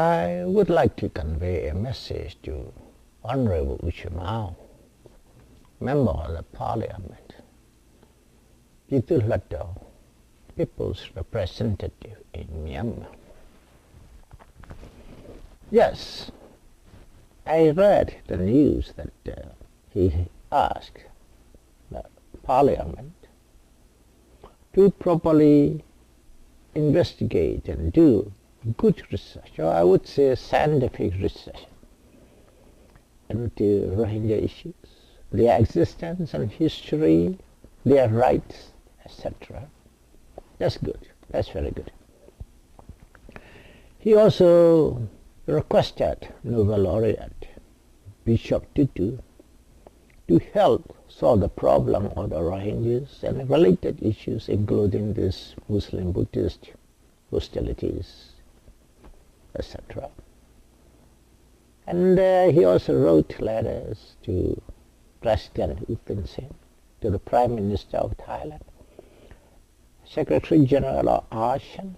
I would like to convey a message to Honorable Shwe Lu Maung, Member of the Parliament, People's Representative in Myanmar. Yes, I read the news that he asked the Parliament to properly investigate and do good research, or I would say scientific research, into Rohingya issues, their existence and history, their rights, etc. That's good. That's very good. He also requested Nobel laureate Bishop Tutu to help solve the problem of the Rohingyas and related issues, including this Muslim-Buddhist hostilities, etc. And he also wrote letters to President U Tin Sen, to the Prime Minister of Thailand, Secretary General of ASEAN,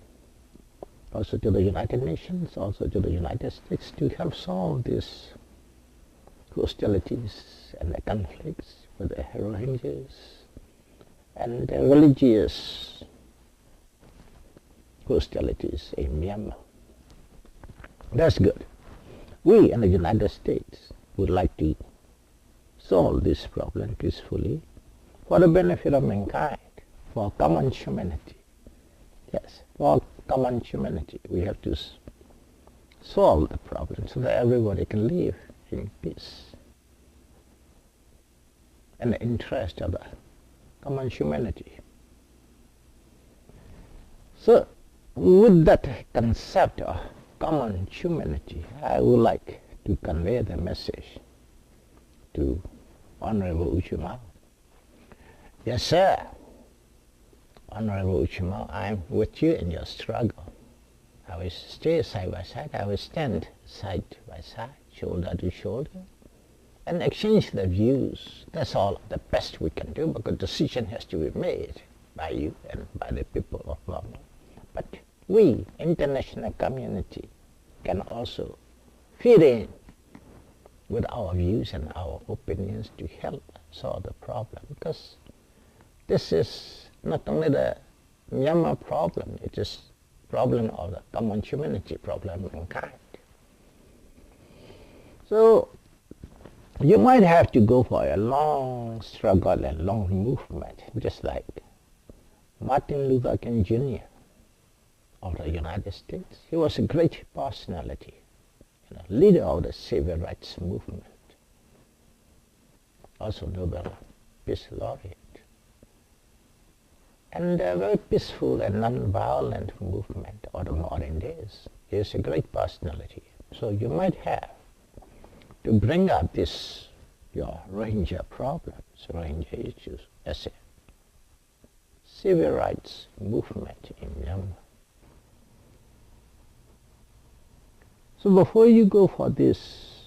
also to the United Nations, also to the United States, to help solve these hostilities and the conflicts with the Rohingyas and the religious hostilities in Myanmar. That's good. We in the United States would like to solve this problem peacefully for the benefit of mankind, for common humanity. Yes, for common humanity. We have to solve the problem so that everybody can live in peace in the interest of the common humanity. So, with that concept of common humanity, I would like to convey the message to Honorable Shwe Lu Maung. Yes, sir. Honorable Shwe Lu Maung, I am with you in your struggle. I will stay side by side. I will stand side by side, shoulder to shoulder, and exchange the views. That's all the best we can do, because decision has to be made by you and by the people of Burma. But we, international community, can also fit in with our views and our opinions to help solve the problem, because this is not only the Myanmar problem, it is problem of the common humanity, problem of mankind. So you might have to go for a long struggle and long movement, just like Martin Luther King Jr. of the United States. He was a great personality, leader of the civil rights movement, also Nobel Peace Laureate, and a very peaceful and non-violent movement of the modern days. He is a great personality. So you might have to bring up this, your Rohingya problems, Rohingya issues, as a civil rights movement in Myanmar. So before you go for this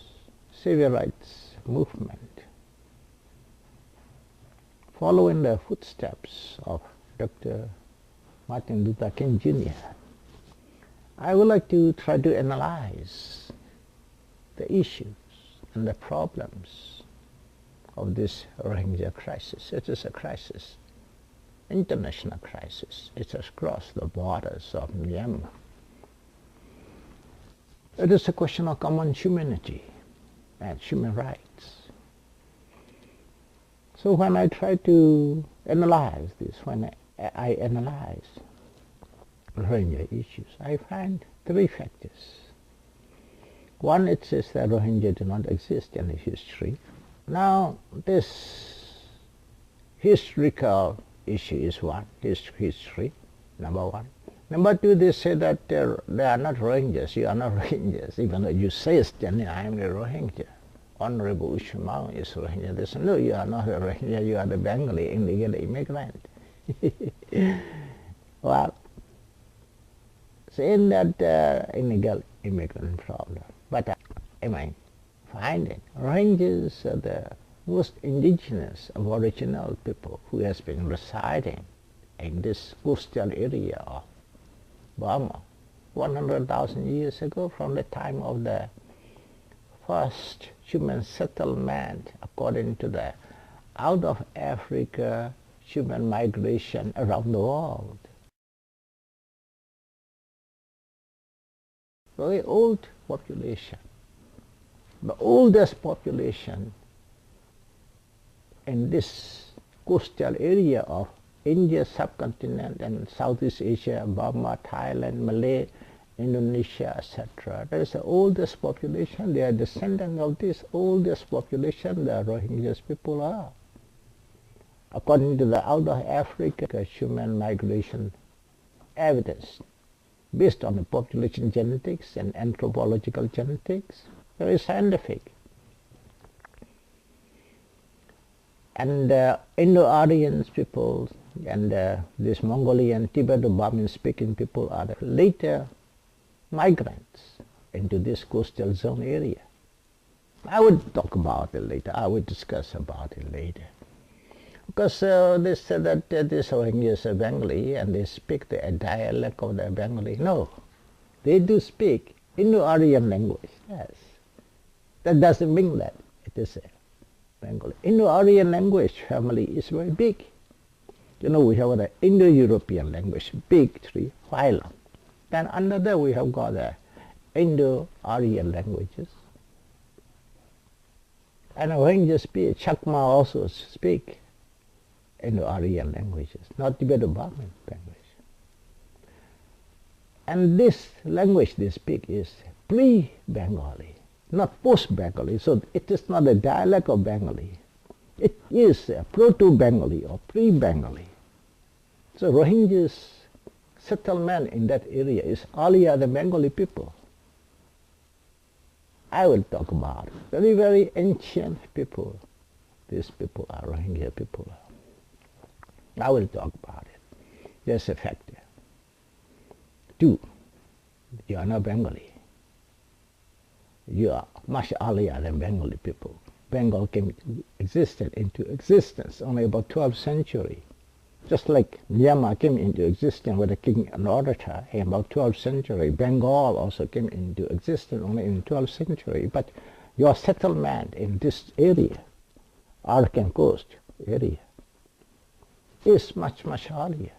civil rights movement, following the footsteps of Dr. Martin Luther King Jr., I would like to try to analyze the issues and the problems of this Rohingya crisis. It is a crisis, international crisis. It's across the borders of Myanmar. It is a question of common humanity and human rights. So when I try to analyze this, when I analyze Rohingya issues, I find three factors. One, it says that Rohingya do not exist in the history. Now, this historical issue is one, history, number one. Number two, they say that they are not Rohingyas, you are not Rohingyas, even though you say standing, I am a Rohingya. Honorable Shwe Lu Maung is Rohingya. They say, no, you are not a Rohingya, you are the Bengali illegal immigrant. Well, saying that illegal immigrant problem. But am I finding Rohingyas are the most indigenous aboriginal people who has been residing in this coastal area of Burma 100,000 years ago, from the time of the first human settlement, according to the out of Africa human migration around the world. Very old population. The oldest population in this coastal area of India subcontinent and Southeast Asia, Burma, Thailand, Malay, Indonesia, etc. That is the oldest population. They are descendants of this oldest population the Rohingyas people are. According to the out of Africa human migration evidence, based on the population genetics and anthropological genetics, very scientific. And Indo-Aryan people and this Mongolian, Tibeto-Burman speaking people are the later migrants into this coastal zone area. I would talk about it later. I would discuss about it later. Because they said that these Rohingyas are Bengali and they speak the dialect of the Bengali. No, they do speak Indo-Aryan language, yes. That doesn't mean that it is a Bengali. Indo-Aryan language family is very big. You know, we have the Indo-European language, big three, phylum. Then under that we have got the Indo-Aryan languages. And Rohingya speak, Chakma also speak Indo-Aryan languages, not Tibeto-Burman language. And this language they speak is pre-Bengali, not post-Bengali. So it is not a dialect of Bengali. It is a proto-Bengali or pre-Bengali. So Rohingyas settlement in that area is earlier than Bengali people. I will talk about it. Very, very ancient people. These people are Rohingya people. I will talk about it. There's a factor. 2. You are not Bengali. You are much earlier than Bengali people. Bengal existed into existence only about 12th century. Just like Myanmar came into existence with a king and orator in about 12th century, Bengal also came into existence only in 12th century. But your settlement in this area, Arakan Coast area, is much, much earlier.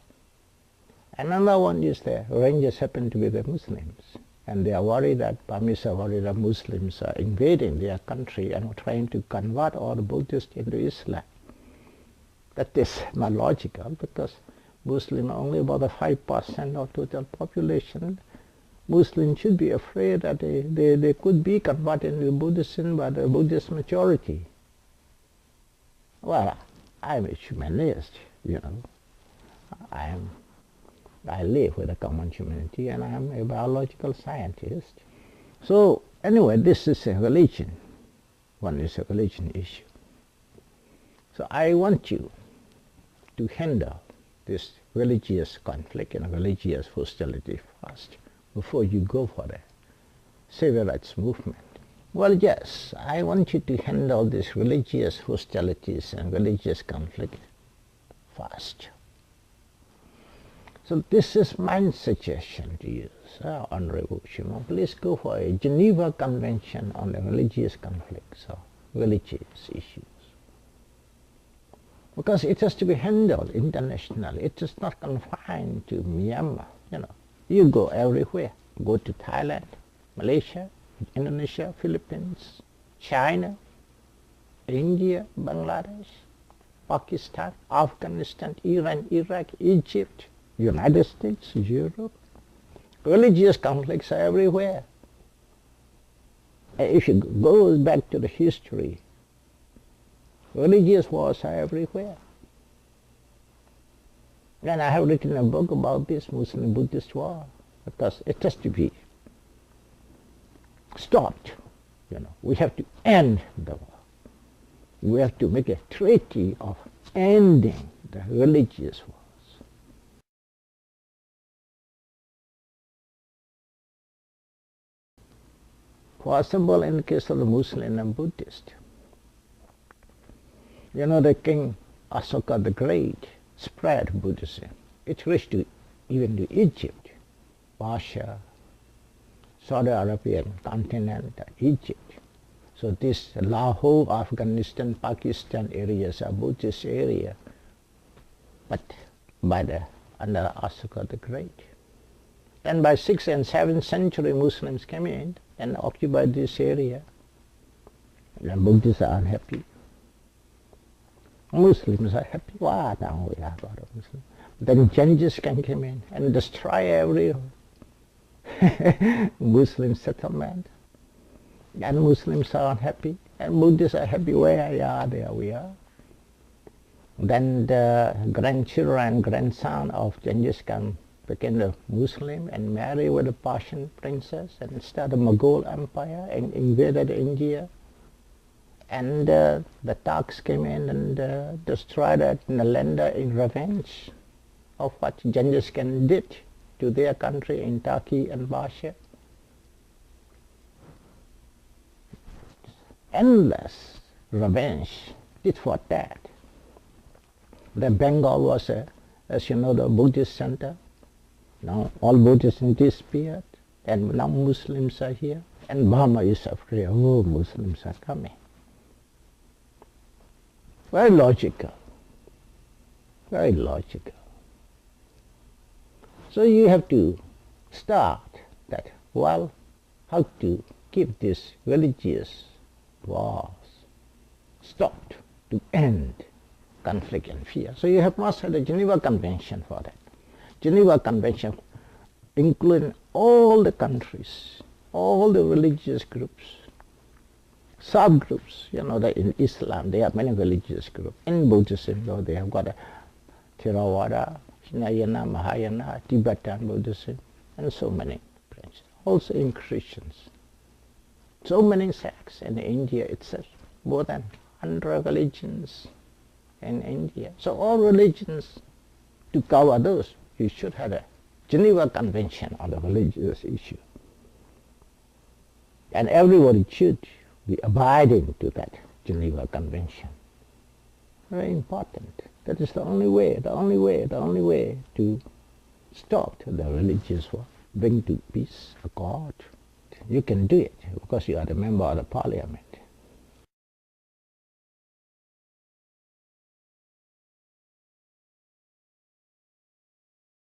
Another one is the Rangers happen to be the Muslims, and they are worried that Burmese are worried that Muslims are invading their country and trying to convert all the Buddhists into Islam. That is not logical, because Muslims are only about 5% of total population. Muslims should be afraid that they could be converted into Buddhism by the Buddhist majority. Well, I'm a humanist, you know. I live with a common humanity and I am a biological scientist. So anyway, this is a religion. One is a religion issue. So I want you to handle this religious conflict and religious hostility first before you go for the civil rights movement. Well, yes, I want you to handle these religious hostilities and religious conflict first. So this is my suggestion to you, Sir Honorable Shimo. Please go for a Geneva Convention on the religious conflicts or religious issues. Because it has to be handled internationally. It is not confined to Myanmar. You know, you go everywhere. Go to Thailand, Malaysia, Indonesia, Philippines, China, India, Bangladesh, Pakistan, Afghanistan, Iran, Iraq, Egypt, United States, Europe. Religious conflicts are everywhere. If you go back to the history, religious wars are everywhere. And I have written a book about this Muslim-Buddhist war, because it has to be stopped. You know, we have to end the war. We have to make a treaty of ending the religious wars. For example, in the case of the Muslim and Buddhist, you know, the King Ashoka the Great spread Buddhism. It reached even to Egypt, Persia, Saudi Arabian continent, Egypt. So this Lahore, Afghanistan, Pakistan areas are Buddhist area, but under Ashoka the Great. Then by 6th and 7th century Muslims came in and occupied this area. And Buddhists are unhappy. Muslims are happy. Wow, now we have got a Muslim. Then Genghis Khan came in and destroy every Muslim settlement. And Muslims are unhappy. And Buddhists are happy. Where are there we are. Then the grandchildren and grandson of Genghis Khan became a Muslim and married with a Persian princess and started a Mughal empire and invaded India. And the Turks came in and destroyed Nalanda in revenge of what Genghis Khan did to their country in Turkey and Persia. Endless revenge, tit for tat. The Bengal was, as you know, the Buddhist center. Now all Buddhists disappeared, and now Muslims are here. And Burma is afraid, oh, Muslims are coming. Very logical, very logical. So you have to start that, well, how to keep this religious wars stopped, to end conflict and fear. So you have must have the Geneva Convention for that. Geneva Convention including all the countries, all the religious groups, subgroups. You know that in Islam there are many religious groups. In Buddhism, though, they have got a Theravada, Hinayana, Mahayana, Tibetan Buddhism, and so many branches. Also in Christians. So many sects in India itself, more than 100 religions in India. So all religions, to cover those, you should have a Geneva Convention on the religious issue. And everybody should be abiding to that Geneva Convention. Very important. That is the only way to stop the religious war, bring to peace, accord. You can do it because you are a member of the parliament.